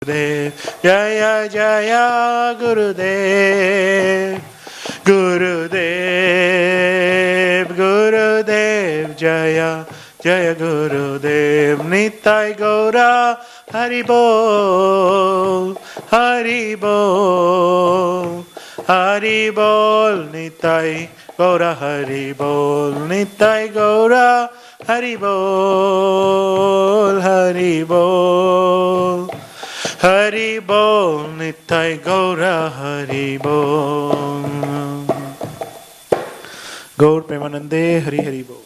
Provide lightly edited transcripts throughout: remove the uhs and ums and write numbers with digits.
Jaya Jaya Gurudev, Gurudev, Gurudev, Jaya Jaya Gurudev, Nitai Gaura, Haribol, Haribol, Haribol, Nitai Gaura, Haribol, Nitai Gaura, Haribol, Haribol, Haribol, Nitai Gaura, Haribol. Gaur Premanande, Hari Haribol.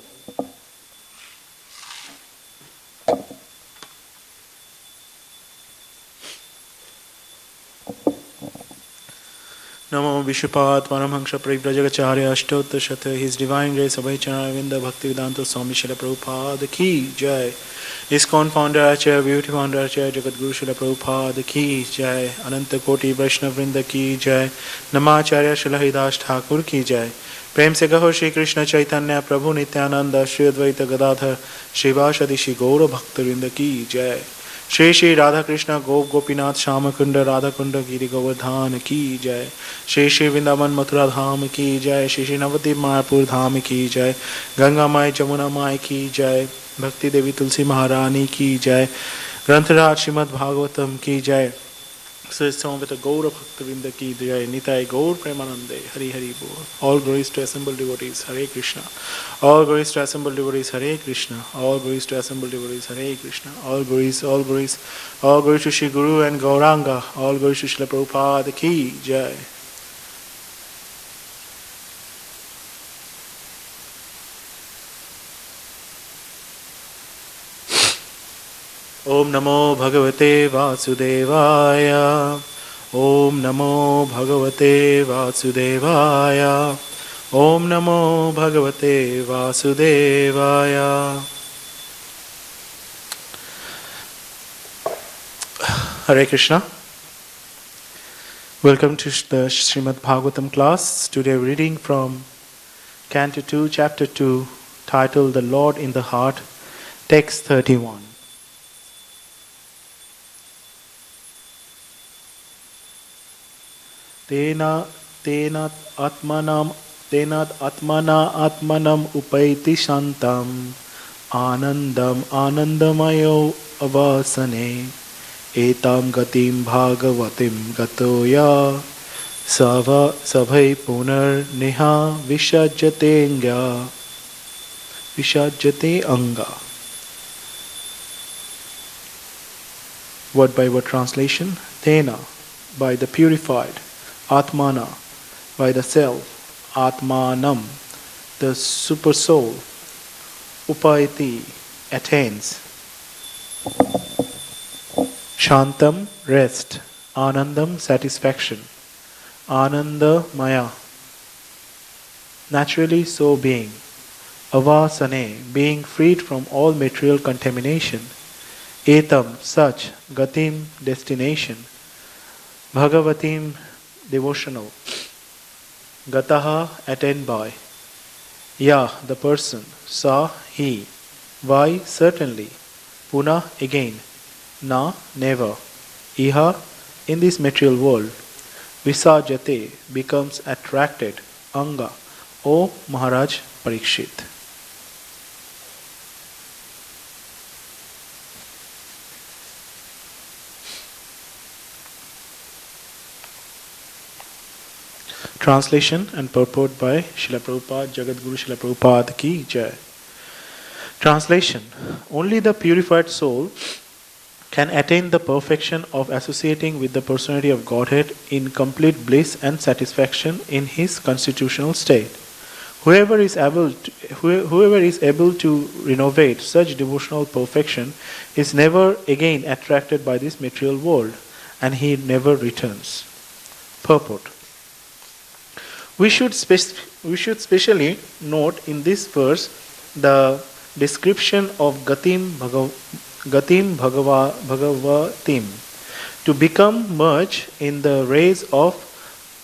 Namo Vishupad Paramhansha Parivrajagacharya Ashtotashata His Divine Grace Abhay Chanavinda Bhaktivedanta Swami Srila Prabhupada Ki Jai. ISKCON Founder Acharya, Beauty Founder Acharya, Jagat Guru Srila Prabhupada Ki Jai. Ananta Koti Vaishnav Vrinda Ki Jai. Namacharya Srila Haridas Thakur Ki Jai. प्रेम से कहो श्री कृष्ण चैतन्य प्रभु नित्यानंद श्री अद्वैत गदाधर श्रीवासदि श्री गौर भक्तवृंद की जय। श्री श्री राधा कृष्ण गोप गोपीनाथ श्याम कुंड राधा कुंड गिरि गोवर्धन की जय। श्री श्री वृंदावन मथुरा धाम की जय। श्री श्री नवद्वीप मायापुर धाम की जय। गंगा माई जमुना माई की जय। भक्ति देवी तुलसी महारानी की जय। ग्रंथराज श्रीमद् भागवतम की जय। Samveta Gaura Bhaktavinda Ki Jai. Nitai Gaur Premanande, Hari Hari Bol. All glories to assembled devotees, Hare Krishna. All glories to assembled devotees, Hare Krishna. All glories to assembled devotees, Hare Krishna. All glories, all glories, all glories to Shri Guru and Gauranga. All glories to Srila Prabhupada Ki Jai. Om Namo Bhagavate Vasudevaya. Om Namo Bhagavate Vasudevaya. Om Namo Bhagavate Vasudevaya. Hare Krishna. Welcome to the Srimad Bhagavatam class. Today reading from Canto 2, Chapter 2, titled The Lord in the Heart, text 31. Tenat atmanam atmanam upaiti shantam anandam anandamayo avasane etam gatim bhagavatim gatoya savai punar neha vishajate anga. Word by word translation. Tena, by the purified. Atmana, by the self. Atmanam, the super soul. Upaiti, attains. Shantam, rest. Anandam, satisfaction. Ananda Maya, naturally so being. Avasane, being freed from all material contamination. Etam, such. Gatim, destination. Bhagavatim, devotional. Gataha, attained by. Ya, the person. Sa, he. Vai, certainly. Puna, again. Na, never. Iha, in this material world. Visajate, becomes attracted. Anga, O Maharaj Parikshit. Translation and purport by Srila Prabhupada, Jagat Guru Srila Prabhupada Ki Jai. Translation. Only the purified soul can attain the perfection of associating with the personality of Godhead in complete bliss and satisfaction in his constitutional state. Whoever is able to renovate such devotional perfection is never again attracted by this material world, and he never returns. Purport. We should specially note in this verse the description of Gatim Bhagavatim, to become merged in the rays of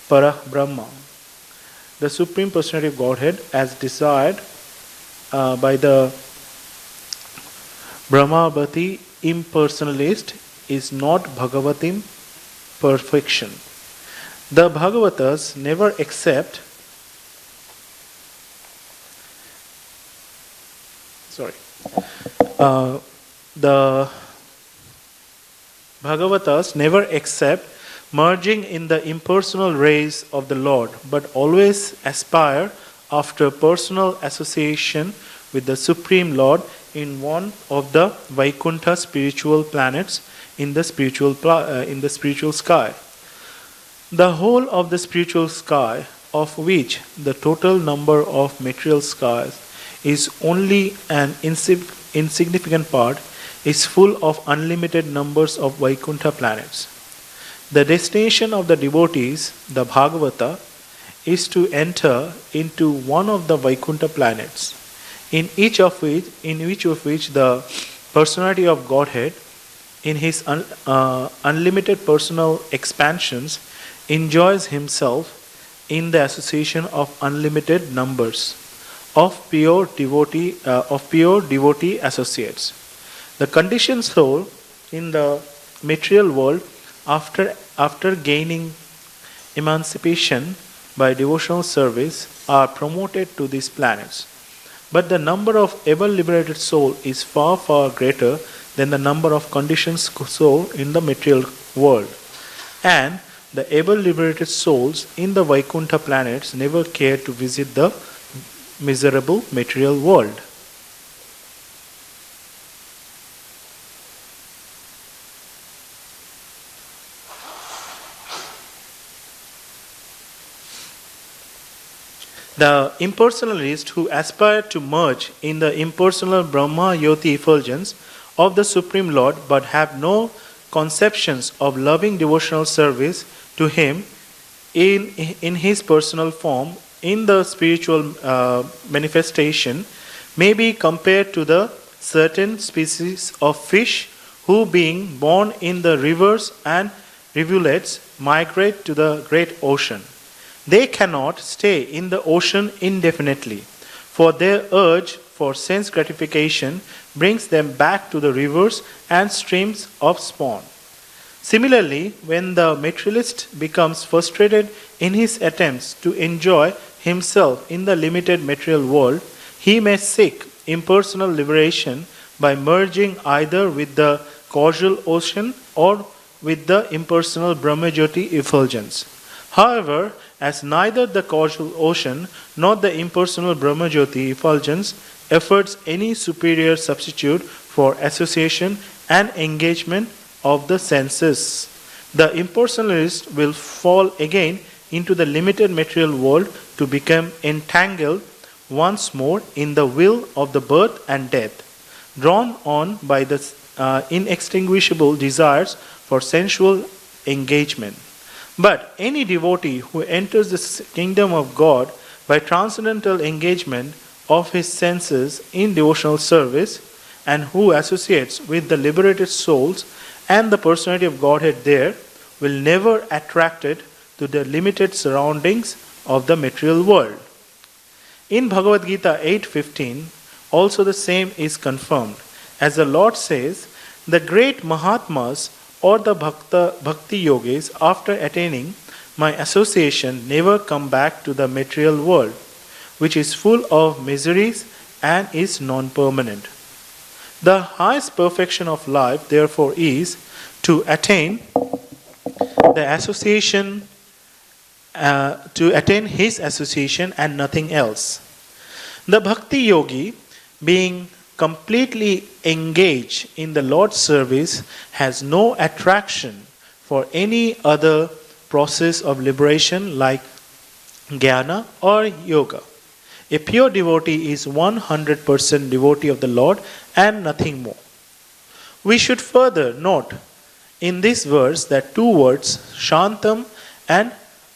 Parabrahma, the Supreme Personality of Godhead, as desired by the Brahmavati impersonalist is not Bhagavatim perfection. The Bhagavatas never accept the Bhagavatas never accept merging in the impersonal rays of the Lord, but always aspire after personal association with the Supreme Lord in one of the Vaikuntha spiritual planets in the spiritual sky. The whole of the spiritual sky, of which the total number of material skies is only an insignificant part, is full of unlimited numbers of Vaikuntha planets. The destination of the devotees, the Bhagavata, is to enter into one of the Vaikuntha planets, in each of which the personality of Godhead, in his unlimited personal expansions, enjoys himself in the association of unlimited numbers of pure devotee associates. The conditioned soul in the material world, after gaining emancipation by devotional service, are promoted to these planets. But the number of ever liberated soul is far, far greater than the number of conditioned soul in the material world. And the ever liberated souls in the Vaikuntha planets never care to visit the miserable material world. The impersonalists who aspire to merge in the impersonal Brahma Yoti effulgence of the Supreme Lord but have no conceptions of loving devotional service to Him in His personal form in the spiritual manifestation may be compared to the certain species of fish who, being born in the rivers and rivulets, migrate to the great ocean. They cannot stay in the ocean indefinitely, for their urge for sense gratification brings them back to the rivers and streams of spawn. Similarly, when the materialist becomes frustrated in his attempts to enjoy himself in the limited material world, he may seek impersonal liberation by merging either with the causal ocean or with the impersonal Brahmajyoti effulgence. However, as neither the causal ocean nor the impersonal Brahmajyoti effulgence affords any superior substitute for association and engagement of the senses, the impersonalist will fall again into the limited material world to become entangled once more in the will of the birth and death, drawn on by the inextinguishable desires for sensual engagement. But any devotee who enters the kingdom of God by transcendental engagement of his senses in devotional service, and who associates with the liberated souls and the personality of Godhead there, will never attracted to the limited surroundings of the material world. In Bhagavad Gita 8:15, also the same is confirmed, as the Lord says, the great Mahatmas or the Bhakti Yogis, after attaining my association, never come back to the material world, which is full of miseries and is non-permanent. The highest perfection of life, therefore, is to attain the association, to attain his association and nothing else. The Bhakti Yogi, being completely engaged in the Lord's service, has no attraction for any other process of liberation like jnana or yoga. A pure devotee is 100% devotee of the Lord and nothing more. We should further note in this verse that two words, Shantam and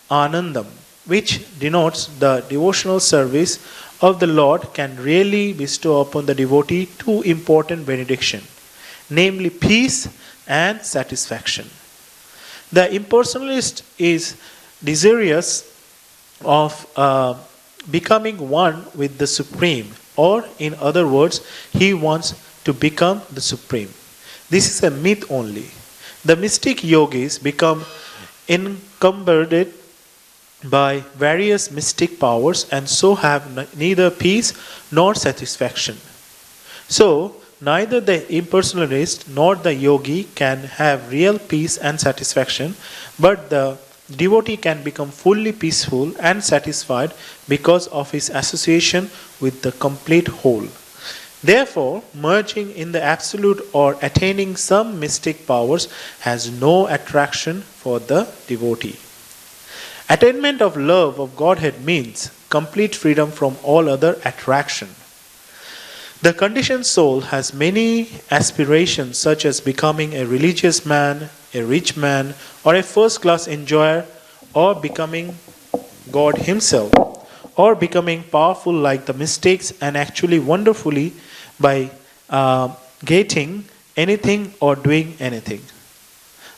Anandam, which denotes the devotional service of the Lord, can really bestow upon the devotee two important benediction, namely peace and satisfaction. The impersonalist is desirous of becoming one with the Supreme, or in other words, he wants to become the Supreme. This is a myth only. The mystic yogis become encumbered by various mystic powers and so have neither peace nor satisfaction. So, neither the impersonalist nor the yogi can have real peace and satisfaction, but the devotee can become fully peaceful and satisfied because of his association with the complete whole. Therefore, merging in the absolute or attaining some mystic powers has no attraction for the devotee. Attainment of love of Godhead means complete freedom from all other attraction. The conditioned soul has many aspirations, such as becoming a religious man, a rich man, or a first class enjoyer, or becoming God Himself, or becoming powerful like the mystics and actually wonderfully by getting anything or doing anything.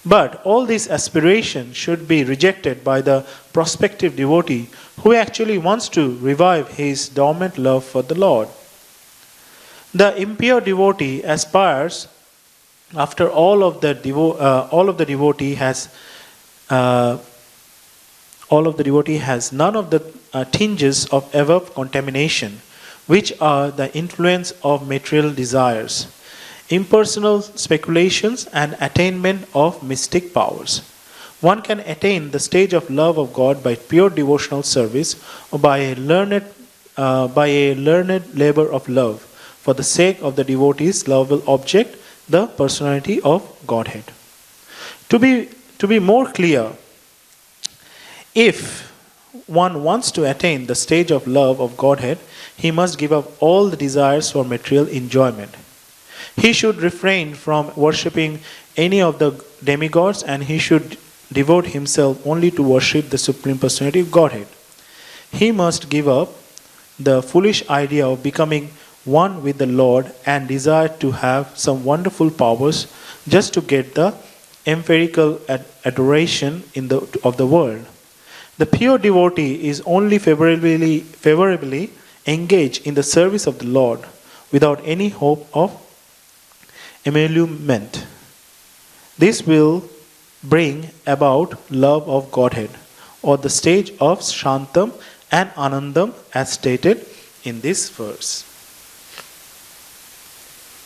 But all these aspirations should be rejected by the prospective devotee who actually wants to revive his dormant love for the Lord. The impure devotee aspires after all of the devotee has none of the tinges of above contamination, which are the influence of material desires, impersonal speculations, and attainment of mystic powers. One can attain the stage of love of God by pure devotional service or by a learned labor of love for the sake of the devotee's lovable object, the personality of Godhead. To be more clear, if one wants to attain the stage of love of Godhead, he must give up all the desires for material enjoyment. He should refrain from worshipping any of the demigods and he should devote himself only to worship the Supreme Personality of Godhead. He must give up the foolish idea of becoming one with the Lord and desire to have some wonderful powers just to get the empirical adoration of the world. The pure devotee is only favorably engaged in the service of the Lord without any hope of emolument. This will bring about love of Godhead, or the stage of Shantam and Anandam as stated in this verse.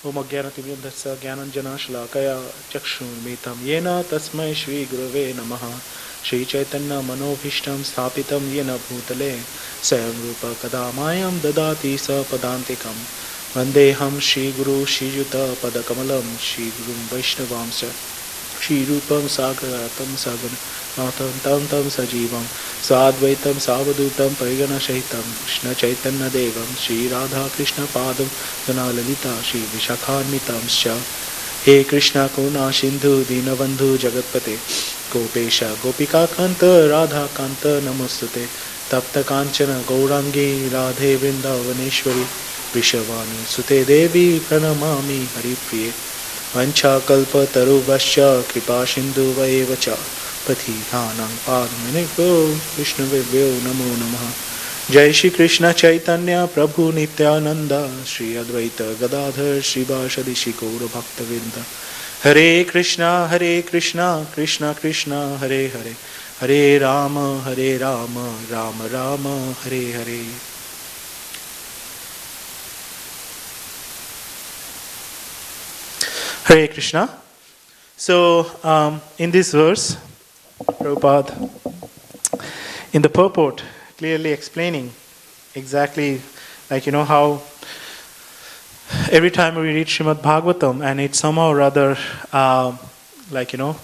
Om Ajnanatimyandhasya Jnananjanashalakaya Chakshurmitam Yena Tasmai Shri Gurave Namaha Shri Chaitanya Manobhishtam Sthapitam Yena Bhutale Swayam Rupa Kadamayam Dadati Sa Padantikam Vandeham Shri Guru Shri Yuta Padakamalam Shri Gurum Vaishnavamsa Shri Rupam Sagaratam Sagana Tam Sajivam Sadvaitam Savadutam Parigana Shahitam Krishna Chaitanya Devam Shri Radha Krishna Padam Danalalita Shri Vishakharmitam Scha He Krishna Karuna Sindhu Dinabandhu Jagatpate Gopesha Gopika Kanta Radha Kanta Namastute Tapta Kanchana Gaurangi Radhe Vrindavaneshwari Vishavani Sute Devi Pranamami Haripriye Vancha Kalpa Tarubhascha Kripa Sindhu Vaevacha Patithanam Padmanebhyo Vishnuvebhyo Namo Namaha Jai Shri Krishna Chaitanya Prabhu Nityananda Shri Advaita Gadadhar Shri Vashadi Shri Gaura Bhaktavinda Hare Krishna Krishna Krishna Hare Hare Hare Rama Rama Rama Hare Hare. Hare Krishna. So, in this verse, Prabhupada, in the purport, clearly explaining exactly how every time we read Srimad Bhagavatam and it somehow or other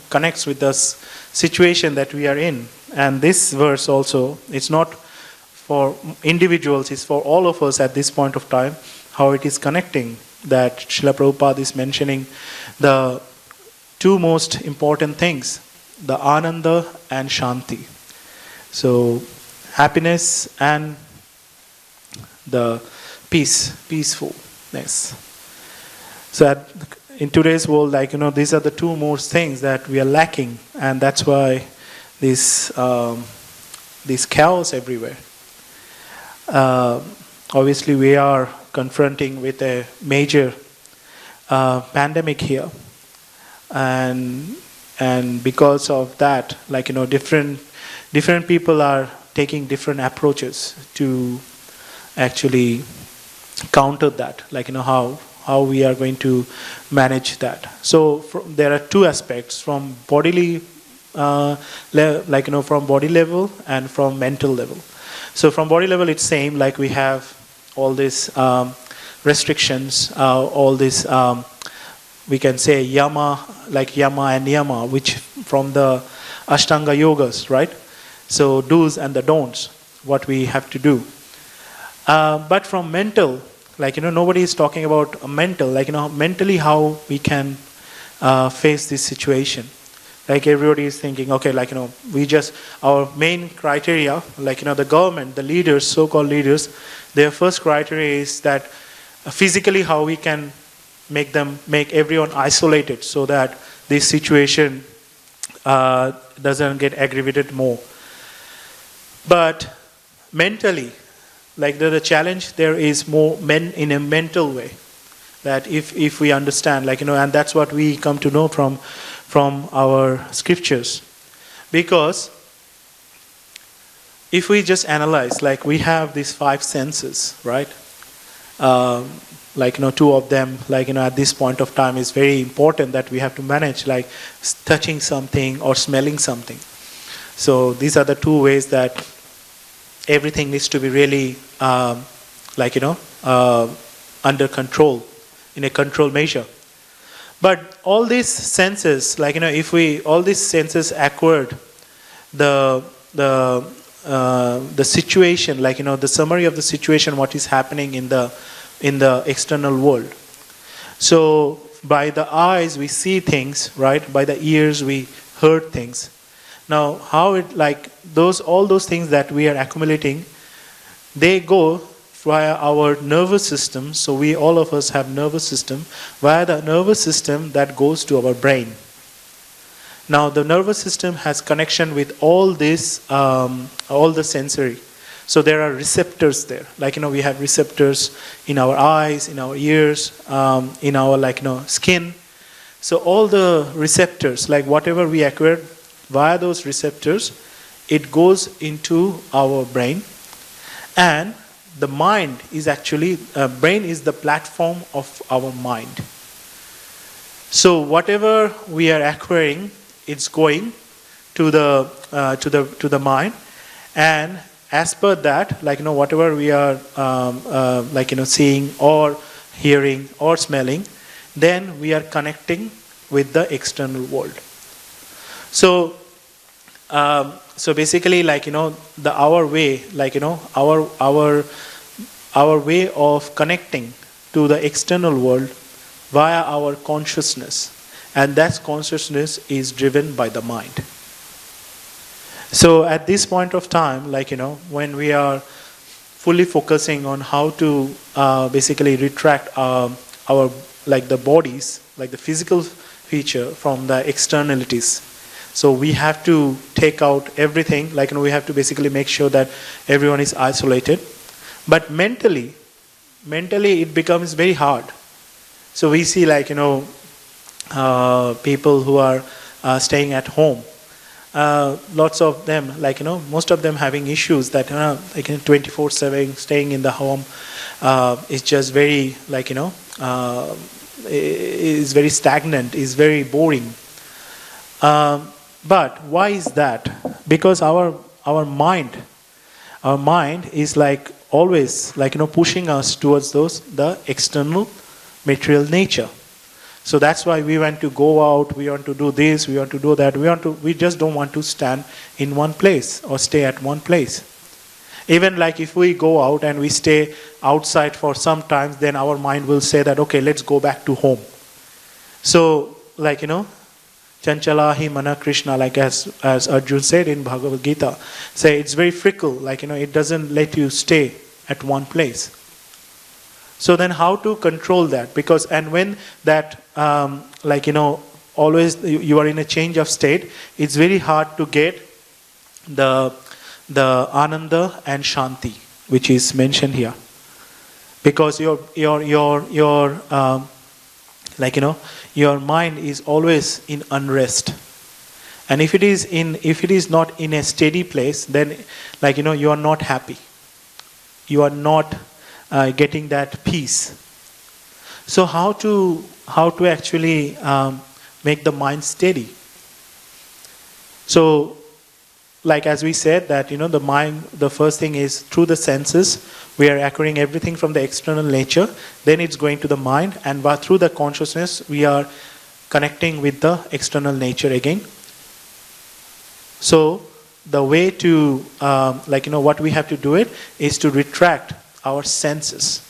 connects with the situation that we are in. And this verse also, it's not for individuals, it's for all of us at this point of time, how it is connecting, that Srila Prabhupada is mentioning the two most important things, the Ananda and Shanti. So, happiness and the peacefulness. So, in today's world, these are the two most things that we are lacking, and that's why this chaos everywhere. Obviously, we are confronting with a major pandemic here, and and because of that, like, different people are taking different approaches to actually counter that, like, how we are going to manage that. So there are two aspects, from bodily from body level and from mental level. So from body level, it's same, like we have all these restrictions, all this we can say yama, like yama and niyama, which from the Ashtanga yogas, right? So do's and the don'ts, what we have to do. But from mental, like, nobody is talking about mental, like, mentally how we can face this situation. Like, everybody is thinking, okay, like, our main criteria, like, the government, the leaders, so-called leaders, their first criteria is that physically how we can make everyone isolated so that this situation doesn't get aggravated more. But mentally, like, the challenge there is more in a mental way. That if we understand, like, and that's what we come to know from our scriptures. Because if we just analyze, like, we have these 5 senses, right? Like, 2 of them, like, at this point of time is very important that we have to manage, like touching something or smelling something. So these are the 2 ways that everything needs to be really under control, in a control measure. But all these senses, like, if all these senses acquired the situation, like, the summary of the situation, what is happening in the external world. So by the eyes we see things, right? By the ears we heard things. Now, how it, like, all those things that we are accumulating, they go via our nervous system. So all of us have nervous system. Via the nervous system, that goes to our brain. Now, the nervous system has connection with all this, all the sensory. So there are receptors there. Like, we have receptors in our eyes, in our ears, in our, like, skin. So all the receptors, like whatever we acquire via those receptors, it goes into our brain. And the mind is actually, brain is the platform of our mind. So whatever we are acquiring, it's going to the mind, and as per that, like, whatever we are seeing or hearing or smelling, then we are connecting with the external world. So basically, like, our way, like, our way of connecting to the external world via our consciousness, and that consciousness is driven by the mind. So at this point of time, like, when we are fully focusing on how to basically retract our, like, the bodies, like the physical feature from the externalities. So we have to take out everything, like, we have to basically make sure that everyone is isolated. But mentally it becomes very hard. So we see, like, people who are staying at home. Lots of them, like, most of them having issues that, like, 24/7 staying in the home is just very, like, is very stagnant, is very boring. But why is that? Because our mind is, like, always, like, pushing us towards the external material nature. So that's why we want to go out, we want to do this, we want to do that, we just don't want to stand in one place or stay at one place. Even, like, if we go out and we stay outside for some time, then our mind will say that, okay, let's go back to home. So, like, Chanchala hi mana Krishna, like as Arjun said in Bhagavad Gita, say it's very fickle, like, it doesn't let you stay at one place. So then how to control that? Because, and when that, like, always you are in a change of state, it's very hard to get the Ananda and Shanti, which is mentioned here. Because your like, your mind is always in unrest. And if it is not in a steady place, then you are not happy. You are not getting that peace. So how to actually make the mind steady? So, like as we said that the mind, the first thing is through the senses we are acquiring everything from the external nature. Then it's going to the mind, and through the consciousness we are connecting with the external nature again. So the way to what we have to do it is to retract our senses.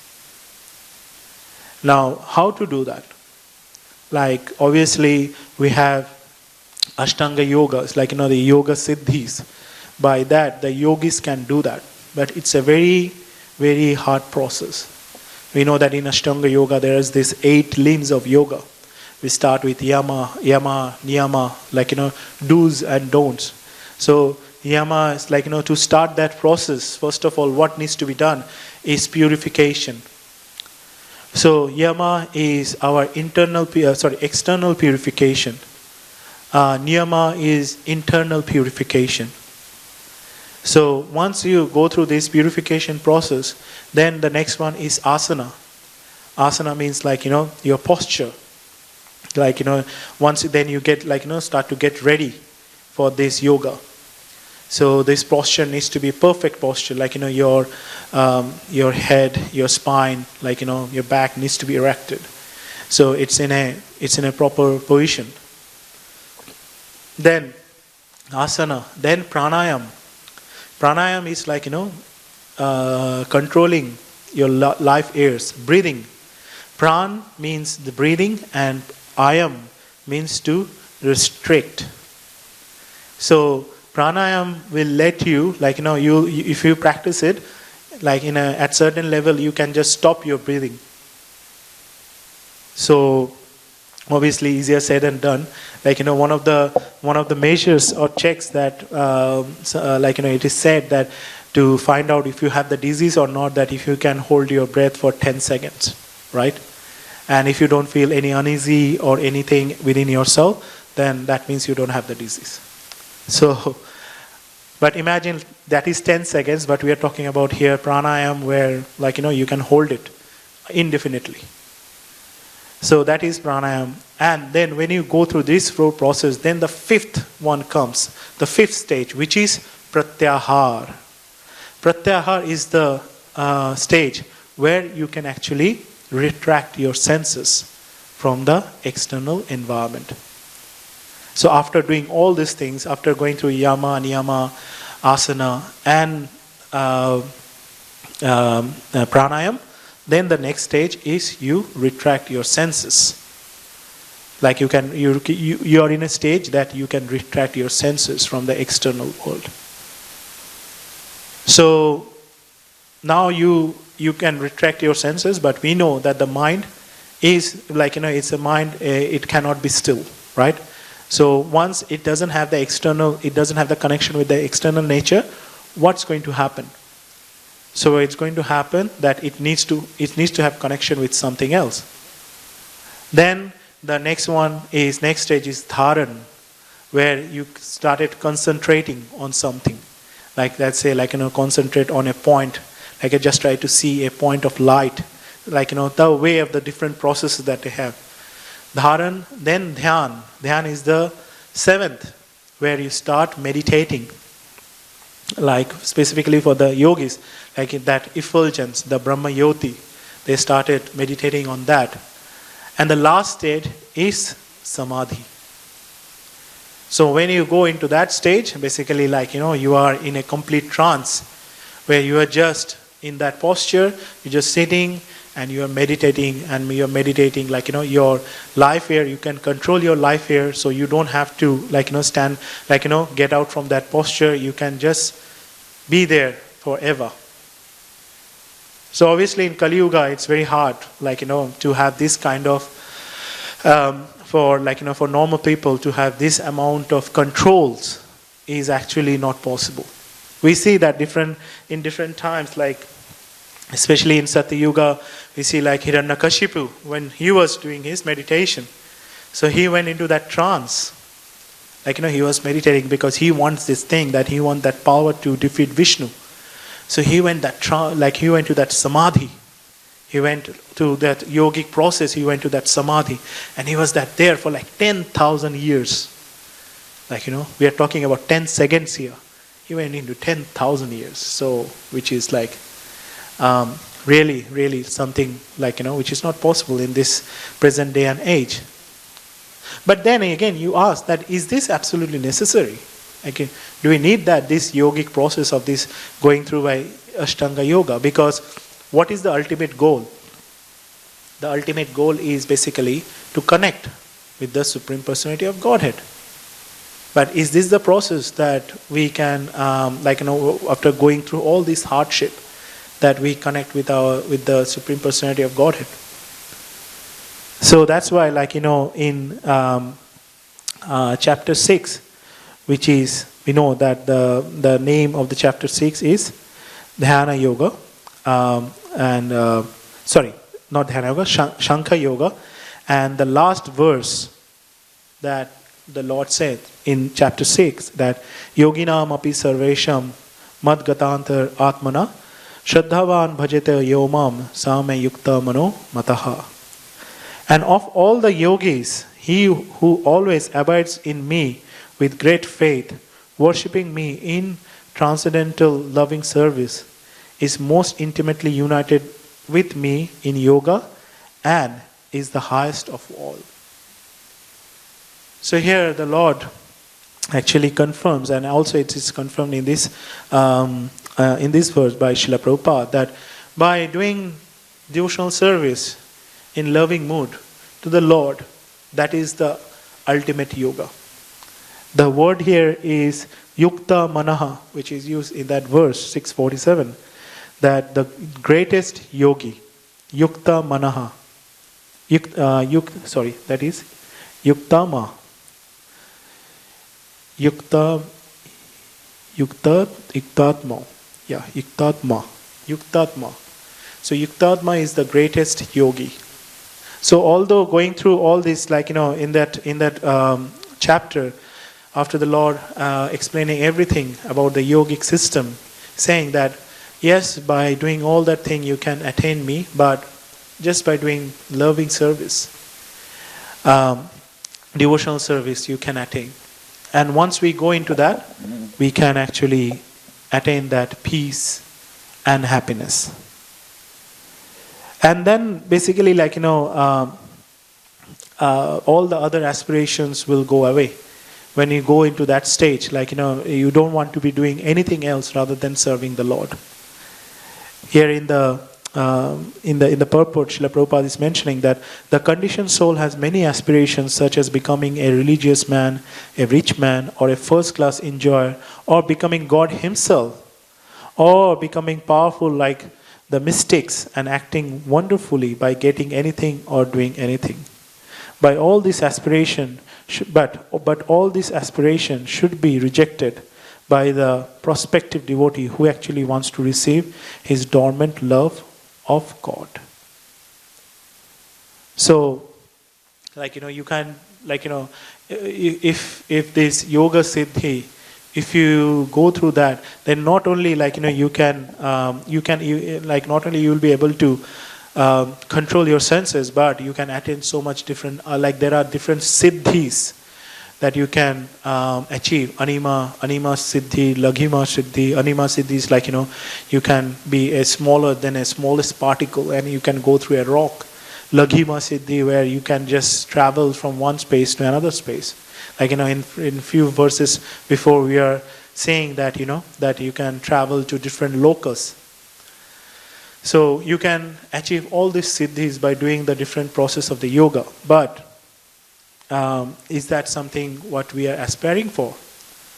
Now, how to do that? Like obviously we have Ashtanga yogas, the yoga siddhis. By that the yogis can do that, but it's a very, very hard process. We know that in Ashtanga yoga there is this 8 limbs of yoga. We start with yama, niyama, do's and don'ts. So yama is to start that process, first of all, what needs to be done is purification. So yama is our external purification. Niyama is internal purification. So once you go through this purification process, then the next one is asana. Asana means your posture. Once then you get start to get ready for this yoga. So this posture needs to be perfect posture, your head, your spine, your back needs to be erected. So it's in a proper position. Then asana, then pranayam. Pranayam is controlling your life airs, breathing. Pran means the breathing, and ayam means to restrict. So pranayam will let you, if you practice it, at certain level you can just stop your breathing. So obviously easier said than done. One of the measures or checks that it is said that to find out if you have the disease or not, that if you can hold your breath for 10 seconds, right? And if you don't feel any uneasy or anything within yourself, then that means you don't have the disease. So, but imagine that is 10 seconds, but we are talking about here pranayam where you can hold it indefinitely. So that is pranayam. And then when you go through this flow process, then the 5th one comes, the 5th stage, which is pratyahar. Pratyahar is the stage where you can actually retract your senses from the external environment. So after doing all these things, after going through yama, niyama, asana and pranayam, then the next stage is you retract your senses. You are in a stage that you can retract your senses from the external world. So now you can retract your senses, but we know that the mind is it's a mind, it cannot be still, right? So once it doesn't have the connection with the external nature, what's going to happen? So it's going to happen that it needs to have connection with something else. Then the next stage is dharan, where you started concentrating on something. Let's say concentrate on a point. I just try to see a point of light. The way of the different processes that they have. Dharan, then dhyan. Dhyan is the 7th, where you start meditating. Specifically for the yogis, that effulgence, the Brahma Yoti, they started meditating on that. And the last stage is samadhi. So when you go into that stage, basically you are in a complete trance, where you are just in that posture, you're just sitting and you are meditating, your life here, you can control your life here, so you don't have to stand, get out from that posture, you can just be there forever. So obviously in Kali Yuga it's very hard to have this kind of for normal people to have this amount of controls is actually not possible. We see that in different times, especially in Satya Yuga, we see Hiranyakashipu, when he was doing his meditation. So he went into that trance. Like, he was meditating because he wants this thing, that he wants that power to defeat Vishnu. So he went he went to that samadhi. He went to that yogic process, he went to that samadhi. And he was there for like 10,000 years. Like, we are talking about 10 seconds here. He went into 10,000 years. So, which is like really, really something like, which is not possible in this present day and age. But then again, you ask that, is this absolutely necessary? Okay, do we need this yogic process of this going through by Ashtanga Yoga? Because what is the ultimate goal? The ultimate goal is basically to connect with the Supreme Personality of Godhead. But is this the process that we can, after going through all this hardship, that we connect with the Supreme Personality of Godhead? So that's why, in chapter 6, which is, we know that the name of the chapter 6 is Dhyana Yoga, not Dhyana Yoga, Shankha Yoga, and the last verse that the Lord said in chapter 6, that Yoginam api sarvesham mad gatantar atmana shraddhavan bhajete yomam same yukta mano mataha. And of all the yogis, he who always abides in me with great faith, worshipping me in transcendental loving service, is most intimately united with me in yoga and is the highest of all. So here the Lord actually confirms, and also it is confirmed in this verse by Srila Prabhupada, that by doing devotional service in loving mood to the Lord, that is the ultimate yoga. The word here is yukta manaha, which is used in that verse 647, that the greatest yogi, yukta manaha, that is yuktama, yuktatma. So yuktatma is the greatest yogi. So although going through all this, in that chapter, after the Lord explaining everything about the yogic system, saying that yes, by doing all that thing you can attain me, but just by doing loving service, devotional service, you can attain. And once we go into that, we can actually attain that peace and happiness. And then basically, all the other aspirations will go away. When you go into that stage, you don't want to be doing anything else rather than serving the Lord. Here in the purport, Srila Prabhupada is mentioning that the conditioned soul has many aspirations, such as becoming a religious man, a rich man, or a first-class enjoyer, or becoming God himself, or becoming powerful like the mystics and acting wonderfully by getting anything or doing anything. By all this aspiration, but all this aspiration should be rejected by the prospective devotee who actually wants to receive his dormant love of God. So, you can, if this yoga siddhi, if you go through that, then not only not only you will be able to control your senses, but you can attain so much different, there are different siddhis that you can achieve. Anima siddhi, laghima siddhi. Anima siddhi is you can be smaller than a smallest particle and you can go through a rock. Laghima siddhi, where you can just travel from one space to another space. In few verses before, we are saying that that you can travel to different locus. So you can achieve all these siddhis by doing the different process of the yoga. But is that something what we are aspiring for?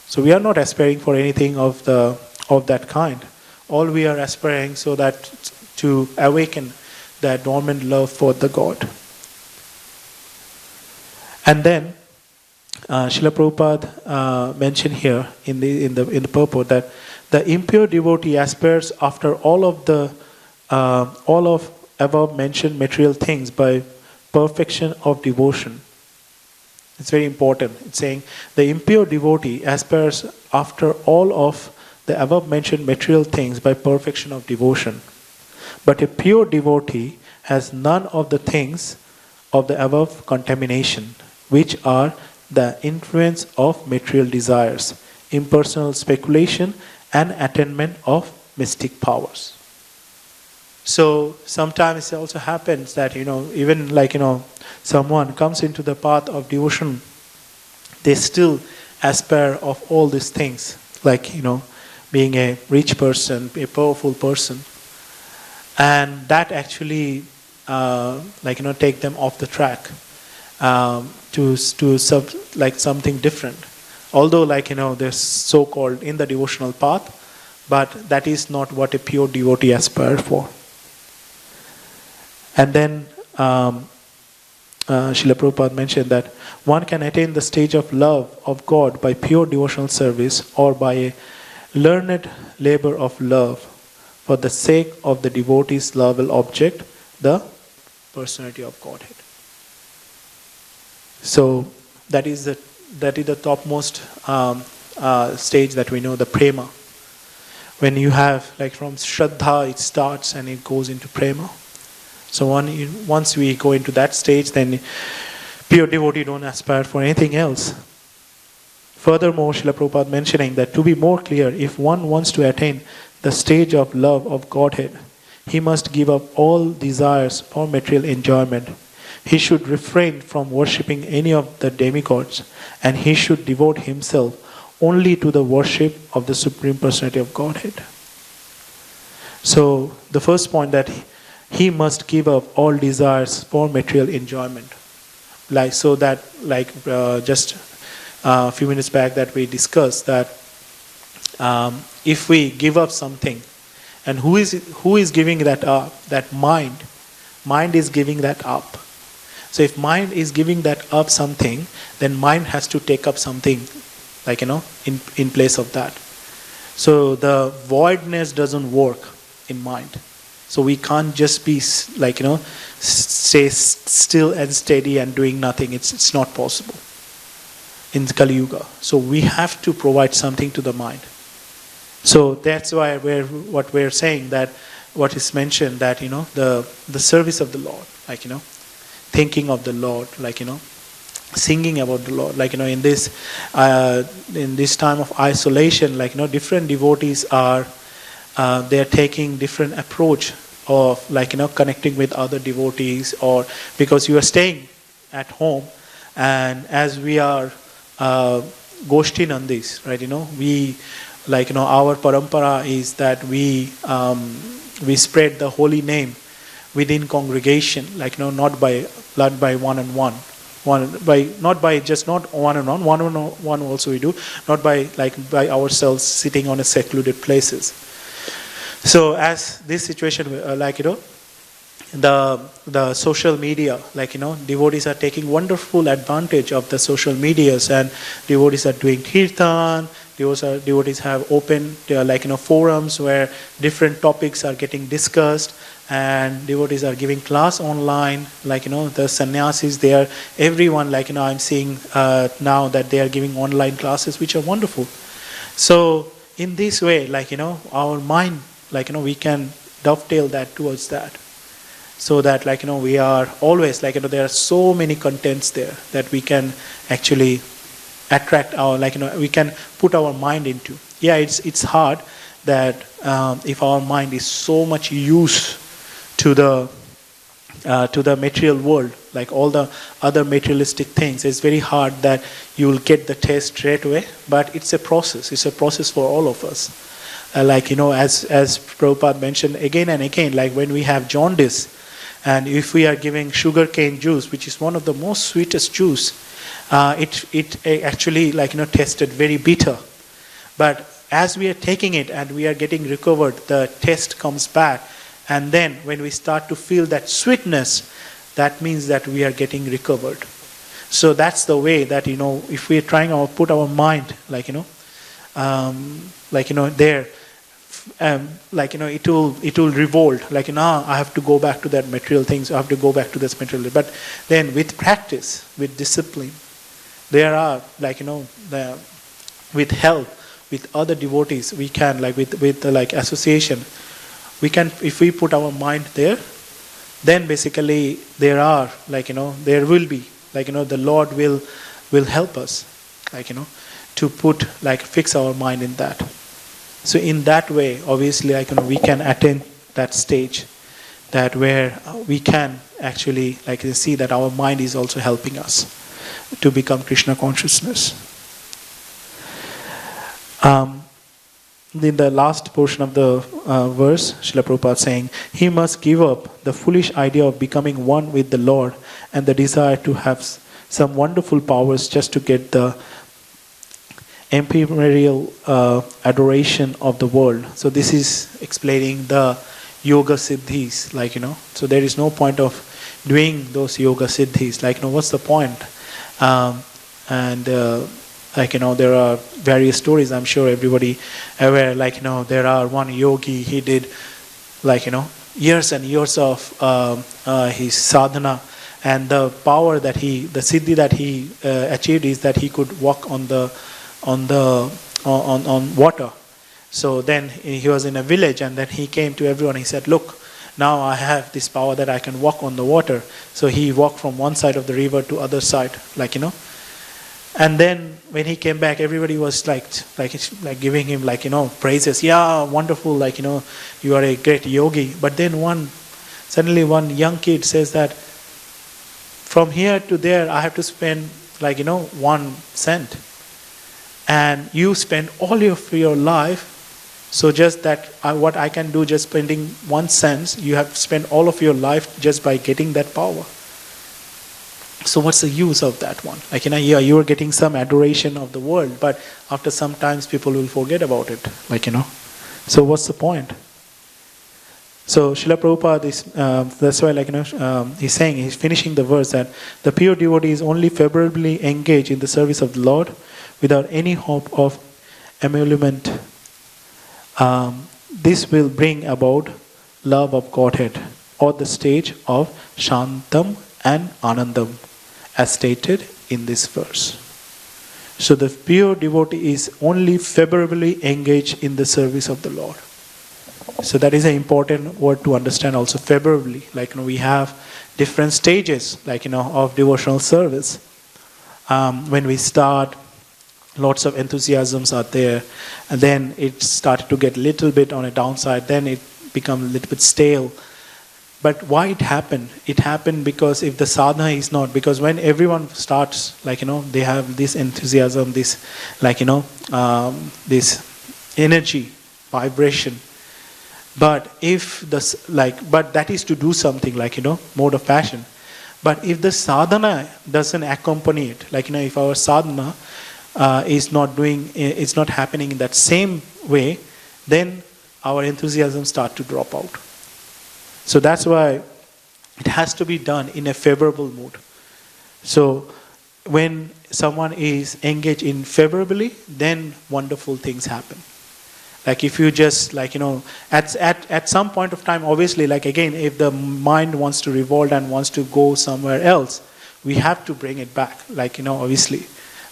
So we are not aspiring for anything of that kind. All we are aspiring so that to awaken that dormant love for the God. And then Srila Prabhupada mentioned here in the purport that the impure devotee aspires after all of above mentioned material things by perfection of devotion. It's very important. It's saying the impure devotee aspires after all of the above mentioned material things by perfection of devotion. But a pure devotee has none of the things of the above contamination, which are the influence of material desires, impersonal speculation, and attainment of mystic powers. So sometimes it also happens that, even someone comes into the path of devotion, they still aspire of all these things, being a rich person, a powerful person. And that actually, take them off the track to something different. Although, they're so-called in the devotional path, but that is not what a pure devotee aspires for. And then Srila Prabhupada mentioned that one can attain the stage of love of God by pure devotional service or by a learned labor of love for the sake of the devotee's lovable object, the personality of Godhead. So that is the topmost stage that we know, the prema. When you have, from Shraddha it starts and it goes into prema. So once we go into that stage, then pure devotee don't aspire for anything else. Furthermore, Srila Prabhupada mentioning that to be more clear, if one wants to attain the stage of love of Godhead, he must give up all desires for material enjoyment. He should refrain from worshipping any of the demigods, and he should devote himself only to the worship of the Supreme Personality of Godhead. So the first point, that he must give up all desires for material enjoyment. Just a few minutes back that we discussed that if we give up something, and who is giving that up? That mind. Mind is giving that up. So if mind is giving that up something, then mind has to take up something, in place of that. So the voidness doesn't work in mind. So we can't just be stay still and steady and doing nothing. It's not possible in Kali Yuga. So we have to provide something to the mind. So that's why what we're saying, that what is mentioned, that the service of the Lord, thinking of the Lord, singing about the Lord, in this time of isolation, different devotees are they are taking different approach of connecting with other devotees, or because you are staying at home, and as we are Goshti Nandis, right? We our parampara is that we spread the holy name within congregation, not by one-on-one. Not one-on-one also we do, not by ourselves sitting on a secluded places. So as this situation, the social media, devotees are taking wonderful advantage of the social medias, and devotees are doing kirtan. Devotees have open forums where different topics are getting discussed, and devotees are giving class online. The sannyasis there, everyone I'm seeing now that they are giving online classes, which are wonderful. So in this way, our mind, we can dovetail that towards that, so that we are always there are so many contents there that we can actually attract our we can put our mind into. It's hard that if our mind is so much used to the material world, all the other materialistic things, it's very hard that you will get the taste straight away. But it's a process for all of us. As Prabhupada mentioned again and again, when we have jaundice, and if we are giving sugarcane juice, which is one of the most sweetest juice, it actually tasted very bitter. But as we are taking it and we are getting recovered, the taste comes back, and then when we start to feel that sweetness, that means that we are getting recovered. So that's the way that if we are trying to put our mind there, it will revolt. I have to go back to that material things. I have to go back to this material. But then with practice, with discipline, There are with help with other devotees, we can with association, we can, if we put our mind there, then basically there are there will be the Lord will help us to put fix our mind in that. So in that way, obviously we can attain that stage, that where we can actually see that our mind is also helping us to become Krishna consciousness. In the last portion of the verse, Srila Prabhupada saying, he must give up the foolish idea of becoming one with the Lord and the desire to have some wonderful powers just to get the ephemeral adoration of the world. So this is explaining the yoga siddhis, so there is no point of doing those yoga siddhis, what's the point? There are various stories, I'm sure everybody aware, there are one yogi, he did years and years of his sadhana, and the power that the siddhi that he achieved is that he could walk on water. So then he was in a village, and then he came to everyone, he said, look, now I have this power that I can walk on the water. So he walked from one side of the river to other side, and then when he came back, everybody was giving him praises. Yeah, wonderful, you are a great yogi. But then suddenly one young kid says that from here to there I have to spend 1 cent, and you spend all of your life. So just that what I can do, just spending 1 cent, you have spent all of your life just by getting that power. So what's the use of that one? You are getting some adoration of the world, but after some times people will forget about it. So what's the point? So Srila Prabhupada is, that's why he's saying, he's finishing the verse that the pure devotee is only favorably engaged in the service of the Lord without any hope of emolument. This will bring about love of Godhead, or the stage of Shantam and Anandam, as stated in this verse. So the pure devotee is only favorably engaged in the service of the Lord. So that is an important word to understand also, favorably. We have different stages of devotional service. When we start, lots of enthusiasms are there, and then it started to get a little bit on a downside, then it becomes a little bit stale. But why it happened? It happened because if the sadhana is not, because when everyone starts, they have this enthusiasm, this, this energy, vibration. But if but that is to do something mode of passion. But if the sadhana doesn't accompany it, if our sadhana is not happening in that same way, then our enthusiasm start to drop out. So that's why it has to be done in a favorable mood. So when someone is engaged in favorably, then wonderful things happen. If you just at some point of time, obviously, again, if the mind wants to revolt and wants to go somewhere else, we have to bring it back, obviously.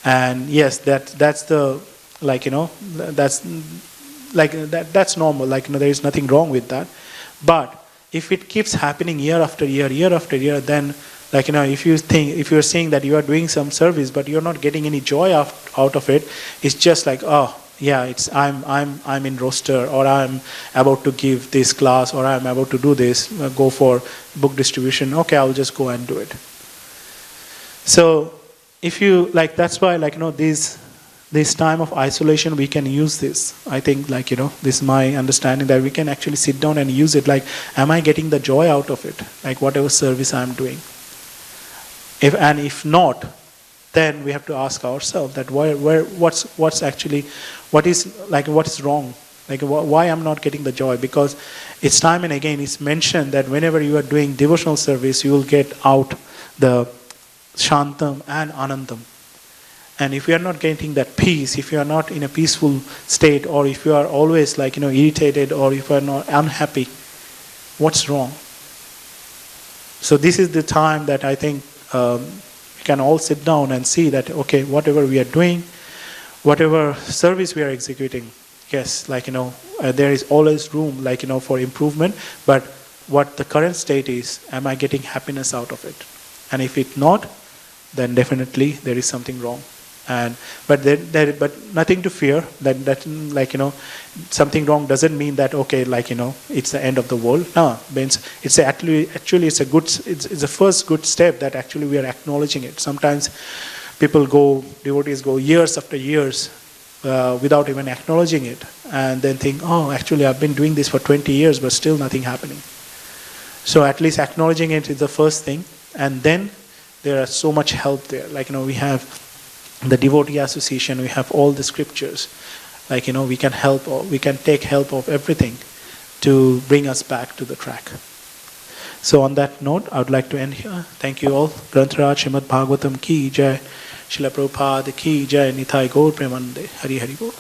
And yes, that's the that's normal. There is nothing wrong with that. But if it keeps happening year after year, then if you're saying that you are doing some service but you're not getting any joy out of it, it's just I'm in roster, or I'm about to give this class, or I'm about to do this, go for book distribution. Okay, I'll just go and do it. So if you that's why this time of isolation, we can use this. I think this is my understanding, that we can actually sit down and use it. Am I getting the joy out of it? Whatever service I'm doing. If not, then we have to ask ourselves that what is wrong? Why I'm not getting the joy? Because it's time and again it's mentioned that whenever you are doing devotional service, you will get out the Shantam and Anandam. And if you are not getting that peace, if you are not in a peaceful state, or if you are always irritated, or if you are not unhappy, what's wrong? So this is the time that I think can all sit down and see that, okay, whatever we are doing, whatever service we are executing, yes, there is always room, for improvement, but what the current state is, am I getting happiness out of it? And if it's not, then definitely there is something wrong. But nothing to fear. That something wrong doesn't mean that, okay, it's the end of the world. No, it's actually it's a first good step that actually we are acknowledging it. Sometimes devotees go years after years without even acknowledging it, and then think, oh, actually I've been doing this for 20 years, but still nothing happening. So at least acknowledging it is the first thing, and then there are so much help there. We have the devotee association, we have all the scriptures. We can help, or we can take help of everything to bring us back to the track. So on that note, I would like to end here. Thank you all. Grantaraj Srimad Bhagavatam ki jai. Srila Prabhupada ki jai. Nitai Gaur Premanande. Hari Hari Bol.